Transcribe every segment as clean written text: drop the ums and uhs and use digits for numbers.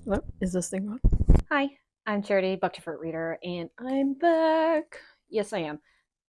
Hello, is this thing on? Hi, I'm Charity, Book to Fruit Reader, and I'm back. Yes, I am.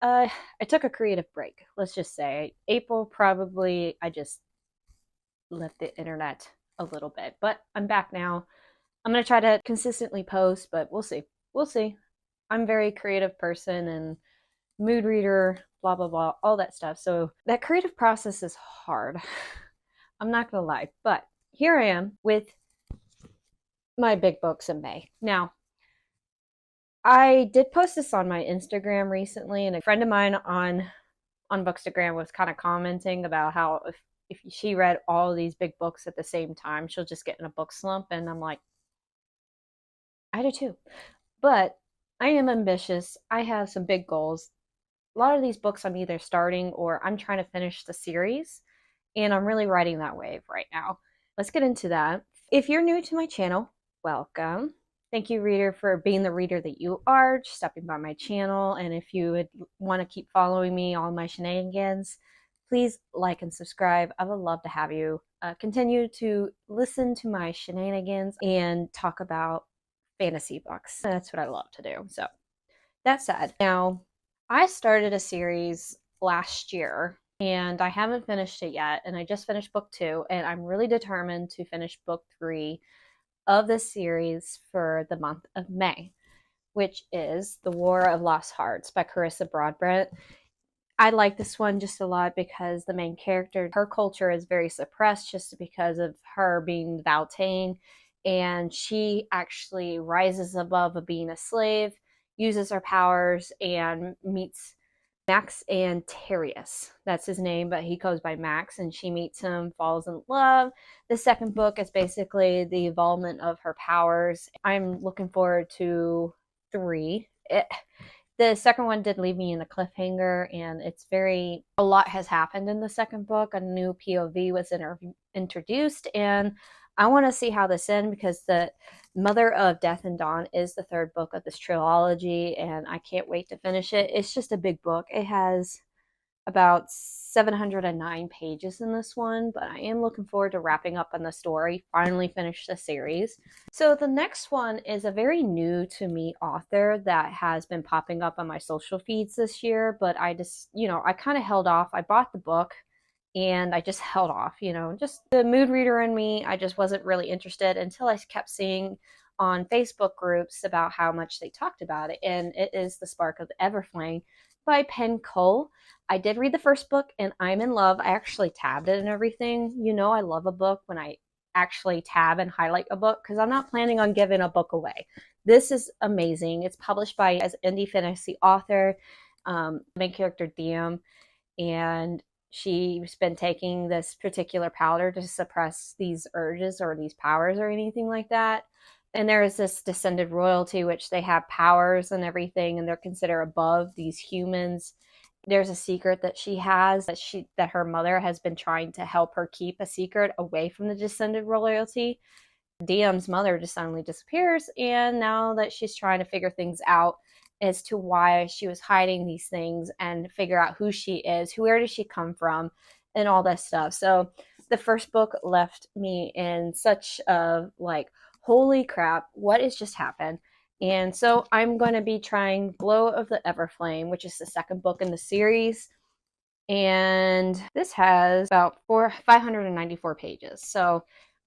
I took a creative break. Let's just say April. Probably I just left the internet a little bit, but I'm back now. I'm gonna try to consistently post, but we'll see. We'll see. I'm a very creative person and mood reader, blah blah blah, all that stuff. So that creative process is hard. I'm not gonna lie, but here I am with my big books in May. Now, I did post this on my Instagram recently, and a friend of mine on Bookstagram was kind of commenting about how if she read all of these big books at the same time, she'll just get in a book slump. And I'm like, I do too. But I am ambitious. I have some big goals. A lot of these books I'm either starting or I'm trying to finish the series, and I'm really riding that wave right now. Let's get into that. If you're new to my channel, welcome. Thank you, reader, for being the reader that you are, stopping by my channel. And if you would want to keep following me on my shenanigans, please like and subscribe. I would love to have you continue to listen to my shenanigans and talk about fantasy books. That's what I love to do. So that said, now I started a series last year and I haven't finished it yet. And I just finished book 2, and I'm really determined to finish book 3 of this series for the month of May, which is The War of Lost Hearts by Carissa Broadbent. I like this one just a lot because the main character, her culture is very suppressed just because of her being Valtane, and she actually rises above of being a slave, uses her powers, and meets Max Antarius. That's his name, but he goes by Max, and she meets him, falls in love. The second book is basically the evolvement of her powers. I'm looking forward to 3. The second one did leave me in a cliffhanger, and it's a lot has happened in the second book. A new POV was introduced, and I want to see how this ends because the Mother of Death and Dawn is the third book of this trilogy, and I can't wait to finish it. It's just a big book. It has about 709 pages in this one, but I am looking forward to wrapping up on the story, finally finish the series. So the next one is a very new to me author that has been popping up on my social feeds this year, but I just, I kind of held off. I bought the book and I just held off, just the mood reader in me. I just wasn't really interested until I kept seeing on Facebook groups about how much they talked about it, and it is The Spark of the Everflame by Penn Cole. I did read the first book and I'm in love. I actually tabbed it and everything. I love a book when I actually tab and highlight a book because I'm not planning on giving a book away. This is amazing. It's published by as indie fantasy author, main character Diem, and she's been taking this particular powder to suppress these urges or these powers or anything like that. And there is this descended royalty, which they have powers and everything, and they're considered above these humans. There's a secret that she has that her mother has been trying to help her keep a secret away from the descended royalty. Diem's mother just suddenly disappears, and now that she's trying to figure things out as to why she was hiding these things and figure out who she is, where does she come from, and all that stuff. So the first book left me in such a holy crap, what has just happened? And so I'm going to be trying Glow of the Everflame, which is the second book in the series. And this has about 594 pages. So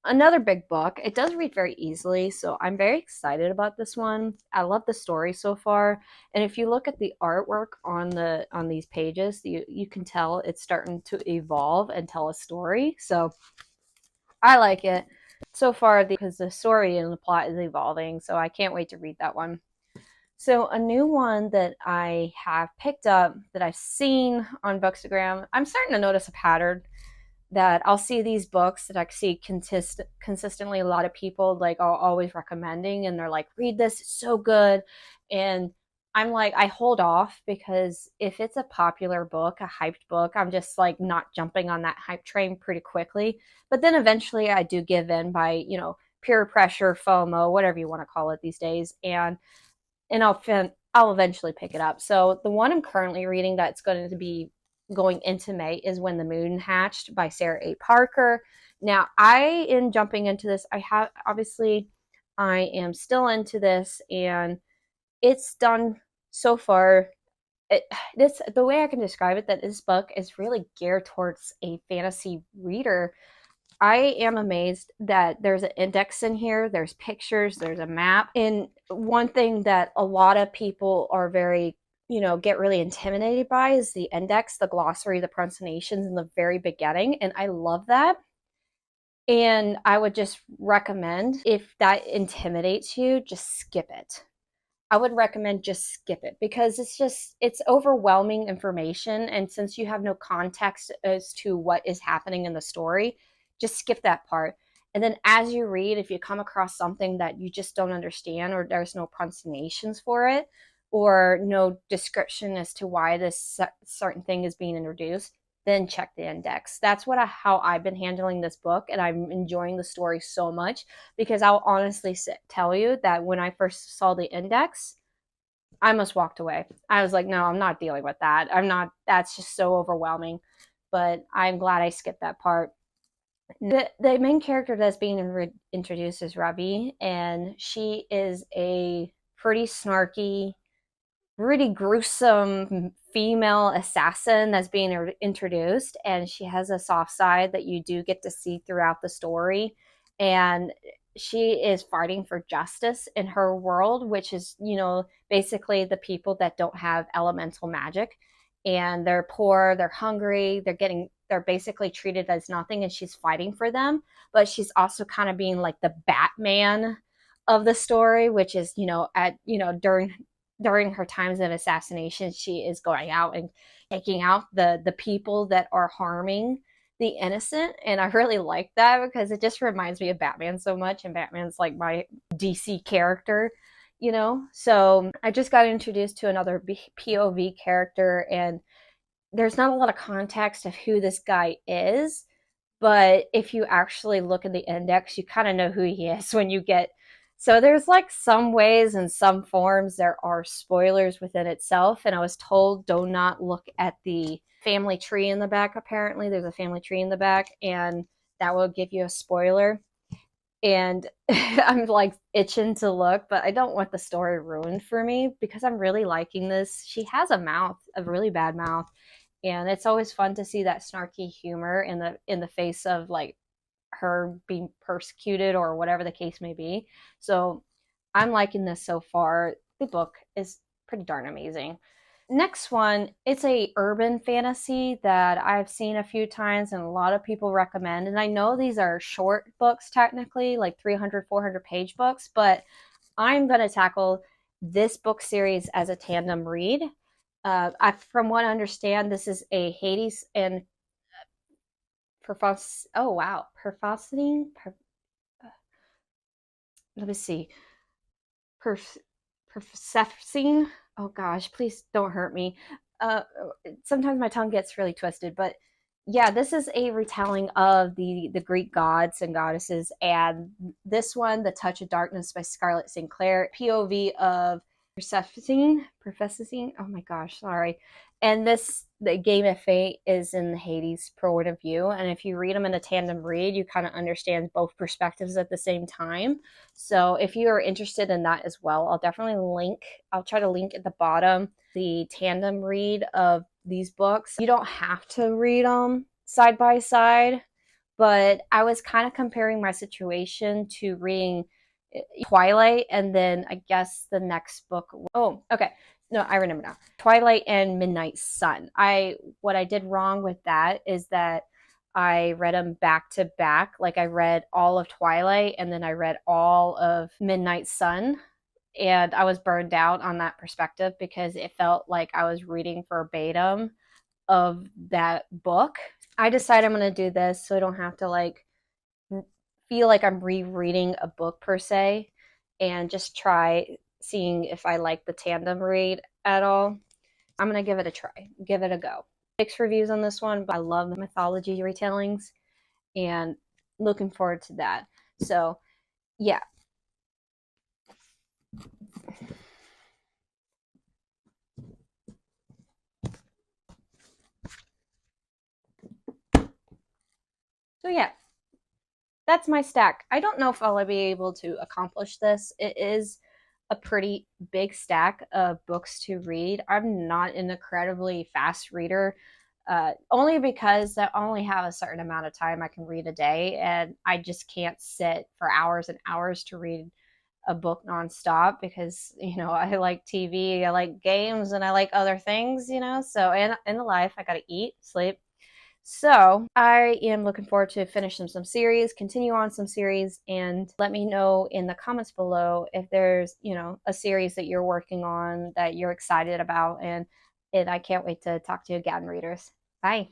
another big book. It does read very easily, so I'm very excited about this one. I love the story so far, and if you look at the artwork on these pages, you can tell it's starting to evolve and tell a story. So I like it so far because the story and the plot is evolving, so I can't wait to read that one. So a new one that I have picked up that I've seen on Bookstagram, I'm starting to notice a pattern that I'll see these books that I see consistently a lot of people are always recommending, and they're like, read this, it's so good. And I'm like, I hold off because if it's a popular book, a hyped book, I'm just not jumping on that hype train pretty quickly. But then eventually I do give in by, peer pressure, FOMO, whatever you want to call it these days. And I'll eventually pick it up. So the one I'm currently reading that's going to be going into May is When the Moon Hatched by Sarah A. Parker. Now, I, in jumping into this, I have obviously I am still into this, and it's done so far. This the way I can describe it, that this book is really geared towards a fantasy reader. I am amazed that there's an index in here, there's pictures, there's a map. And one thing that a lot of people are very, get really intimidated by is the index, the glossary, the pronunciations in the very beginning. And I love that. And I would just recommend, if that intimidates you, just skip it. I would recommend just skip it, because it's overwhelming information. And since you have no context as to what is happening in the story, just skip that part. And then as you read, if you come across something that you just don't understand, or there's no pronunciations for it, or no description as to why this certain thing is being introduced, then check the index. That's how I've been handling this book, and I'm enjoying the story so much, because I'll honestly tell you that when I first saw the index, I almost walked away. I was like, no, I'm not dealing with that. That's just so overwhelming. But I'm glad I skipped that part. The main character that's being introduced is Ravi, and she is a pretty snarky, really gruesome female assassin that's being introduced. And she has a soft side that you do get to see throughout the story. And she is fighting for justice in her world, which is, basically the people that don't have elemental magic, and they're poor, they're hungry, they're basically treated as nothing, and she's fighting for them. But she's also kind of being like the Batman of the story, which is, during her times of assassination, she is going out and taking out the people that are harming the innocent. And I really like that, because it just reminds me of Batman so much, and Batman's like my DC character. So I just got introduced to another POV character, and there's not a lot of context of who this guy is. But if you actually look at the index, you kind of know who he is when you get. So there's like some ways and some forms there are spoilers within itself. And I was told, do not look at the family tree in the back. Apparently there's a family tree in the back, and that will give you a spoiler. And I'm like itching to look, but I don't want the story ruined for me, because I'm really liking this. She has a really bad mouth, and it's always fun to see that snarky humor in the face of like her being persecuted or whatever the case may be. So I'm liking this so far. The book is pretty darn amazing. Next one, it's a urban fantasy that I've seen a few times and a lot of people recommend. And I know these are short books, technically, like 300, 400 page books, but I'm going to tackle this book series as a tandem read. From what I understand, this is a Hades and oh wow, Persephone. Let me see. Persephone. Oh gosh, please don't hurt me. Uh, Sometimes my tongue gets really twisted, but yeah, this is a retelling of the Greek gods and goddesses, and this one, The Touch of Darkness by Scarlett Sinclair, POV of Persephone. Oh my gosh, sorry. And the Game of Fate is in the Hades point of view, and if you read them in a tandem read, you kind of understand both perspectives at the same time. So if you are interested in that as well, I'll try to link at the bottom the tandem read of these books. You don't have to read them side by side, but I was kind of comparing my situation to reading Twilight, and then I guess the next book. Oh, okay. No, I remember now. Twilight and Midnight Sun. What I did wrong with that is that I read them back to back. Like I read all of Twilight and then I read all of Midnight Sun. And I was burned out on that perspective, because it felt like I was reading verbatim of that book. I decided I'm going to do this so I don't have to like feel like I'm rereading a book per se, and just try seeing if I like the tandem read at all. I'm going to give it a try, give it a go. Mixed reviews on this one, but I love the mythology retellings and looking forward to that. So, yeah. So, yeah. that's my stack. I don't know if I'll be able to accomplish this. It is a pretty big stack of books to read. I'm not an incredibly fast reader, only because I only have a certain amount of time I can read a day, and I just can't sit for hours and hours to read a book nonstop because I like TV, I like games, and I like other things. So in the life, I got to eat, sleep. So I am looking forward to finishing some series, continue on some series, and let me know in the comments below if there's, a series that you're working on that you're excited about. And I can't wait to talk to you again, readers. Bye.